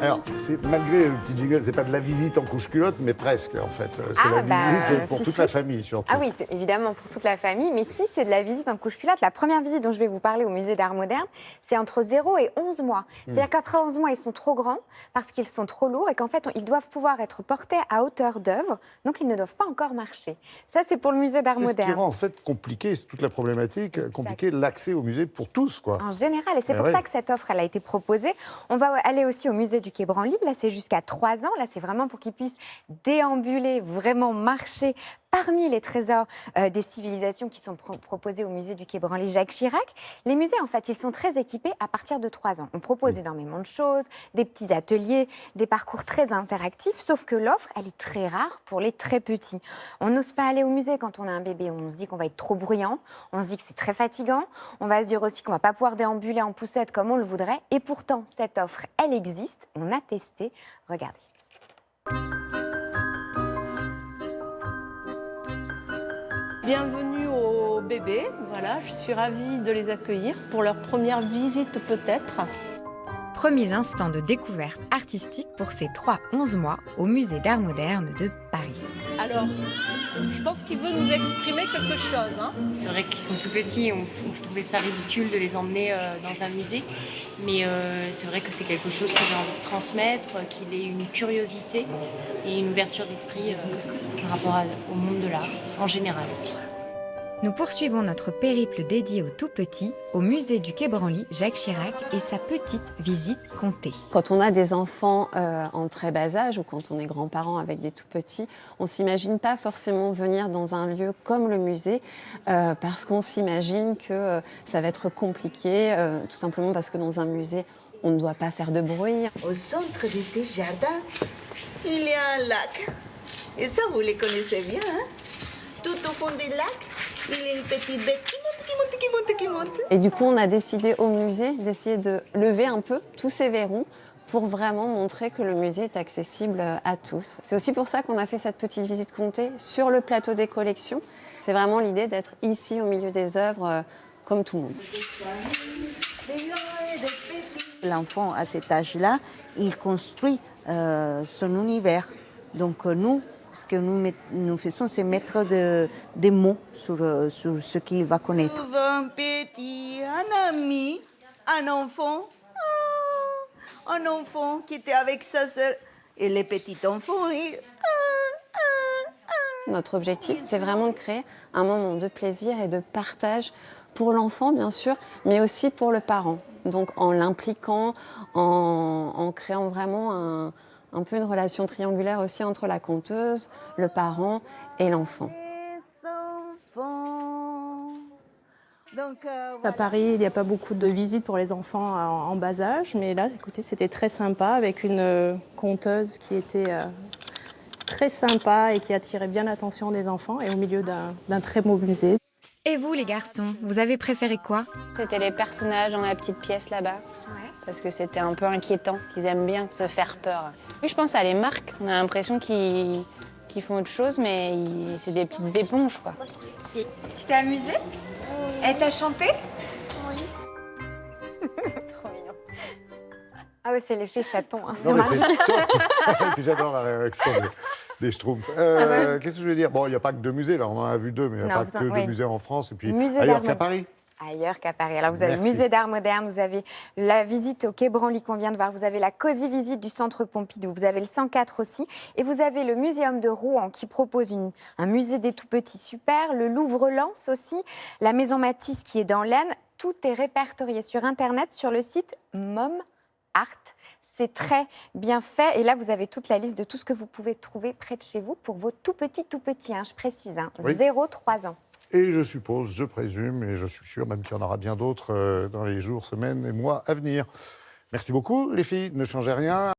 Alors, malgré le petit jingle, c'est pas de la visite en couche-culotte, mais presque, en fait. C'est la visite pour toute la famille, surtout. Ah oui, c'est évidemment pour toute la famille, mais si c'est de la visite en couche-culotte, la première visite dont je vais vous parler au musée d'art moderne, c'est entre 0 et 11 mois. C'est-à-dire qu'après 11 mois, ils sont trop grands parce qu'ils sont trop lourds et qu'en fait, ils doivent pouvoir être portés à hauteur d'œuvre, donc ils ne doivent pas encore marcher. Ça, c'est pour le musée d'art moderne. C'est ce qui rend en fait compliqué, c'est toute la problématique, compliqué l'accès au musée pour tous, quoi. En général, et c'est pour ça que cette offre, elle a été proposée. On va aller aussi au musée du Quai Branly. Là, c'est jusqu'à 3 ans. Là, c'est vraiment pour qu'ils puissent déambuler, vraiment marcher parmi les trésors des civilisations qui sont proposés au musée du Quai Branly Jacques Chirac. Les musées, en fait, ils sont très équipés à partir de 3 ans. On propose énormément de choses, des petits ateliers, des parcours très interactifs, sauf que l'offre, elle est très rare pour les très petits. On n'ose pas aller au musée quand on a un bébé. On se dit qu'on va être trop bruyant, on se dit que c'est très fatigant, on va se dire aussi qu'on ne va pas pouvoir déambuler en poussette comme on le voudrait. Et pourtant, cette offre, elle existe. On a testé. Regardez. Bienvenue aux bébés, voilà, je suis ravie de les accueillir pour leur première visite peut-être. Premiers instants de découverte artistique pour ces 3-11 mois au musée d'art moderne de Paris. Alors, je pense qu'il veut nous exprimer quelque chose. Hein. C'est vrai qu'ils sont tout petits, on trouvait ça ridicule de les emmener dans un musée, mais c'est vrai que c'est quelque chose que j'ai envie de transmettre, qu'il ait une curiosité et une ouverture d'esprit par rapport au monde de l'art en général. Nous poursuivons notre périple dédié aux tout-petits au musée du Quai Branly Jacques Chirac et sa petite visite comptée. Quand on a des enfants en très bas âge ou quand on est grands-parents avec des tout-petits, on ne s'imagine pas forcément venir dans un lieu comme le musée parce qu'on s'imagine que ça va être compliqué, tout simplement parce que dans un musée, on ne doit pas faire de bruit. Au centre de ces jardins, il y a un lac. Et ça, vous les connaissez bien, hein? Tout au fond du lac, il y a une petite bête qui monte. Et du coup, on a décidé au musée d'essayer de lever un peu tous ces verrous pour vraiment montrer que le musée est accessible à tous. C'est aussi pour ça qu'on a fait cette petite visite comptée sur le plateau des collections. C'est vraiment l'idée d'être ici au milieu des œuvres comme tout le monde. L'enfant, à cet âge-là, il construit son univers. Donc nous, ce que nous faisons, c'est mettre des mots sur ce qu'il va connaître. Un petit, un ami, un enfant qui était avec sa sœur. Et les petits enfants, ils... Notre objectif, c'était vraiment de créer un moment de plaisir et de partage pour l'enfant, bien sûr, mais aussi pour le parent. Donc en l'impliquant, en créant vraiment un peu une relation triangulaire aussi entre la conteuse, le parent et l'enfant. À Paris, il n'y a pas beaucoup de visites pour les enfants en bas âge, mais là, écoutez, c'était très sympa avec une conteuse qui était très sympa et qui attirait bien l'attention des enfants et au milieu d'un très beau musée. Et vous, les garçons, vous avez préféré quoi? C'était les personnages dans la petite pièce là-bas, parce que c'était un peu inquiétant, qu'ils aiment bien se faire peur. Oui, je pense que ça les marque. On a l'impression qu'ils font autre chose, mais c'est des petites éponges, quoi. Tu t'es amusée? Elle t'a chanté? Oui. Trop mignon. Ah ouais, c'est l'effet chaton, hein, c'est Non, mais marrant. c'est top. Et puis j'adore la réaction des Schtroumpfs. Qu'est-ce que je veux dire? Bon, il n'y a pas que 2 musées, là, on en a vu 2, mais il n'y a pas que 2 musées en France, et puis ailleurs qu'à Paris. Ailleurs qu'à Paris. Alors, vous avez le musée d'art moderne, vous avez la visite au Quai Branly qu'on vient de voir, vous avez la cosy visite du centre Pompidou, vous avez le 104 aussi, et vous avez le muséum de Rouen qui propose un musée des tout-petits super, le Louvre-Lens aussi, la maison Matisse qui est dans l'Aisne. Tout est répertorié sur Internet, sur le site Mom Art. C'est très bien fait. Et là, vous avez toute la liste de tout ce que vous pouvez trouver près de chez vous pour vos tout-petits, hein, je précise, 0-3 ans. Et je suppose, je présume, et je suis sûr même qu'il y en aura bien d'autres dans les jours, semaines et mois à venir. Merci beaucoup, les filles. Ne changez rien.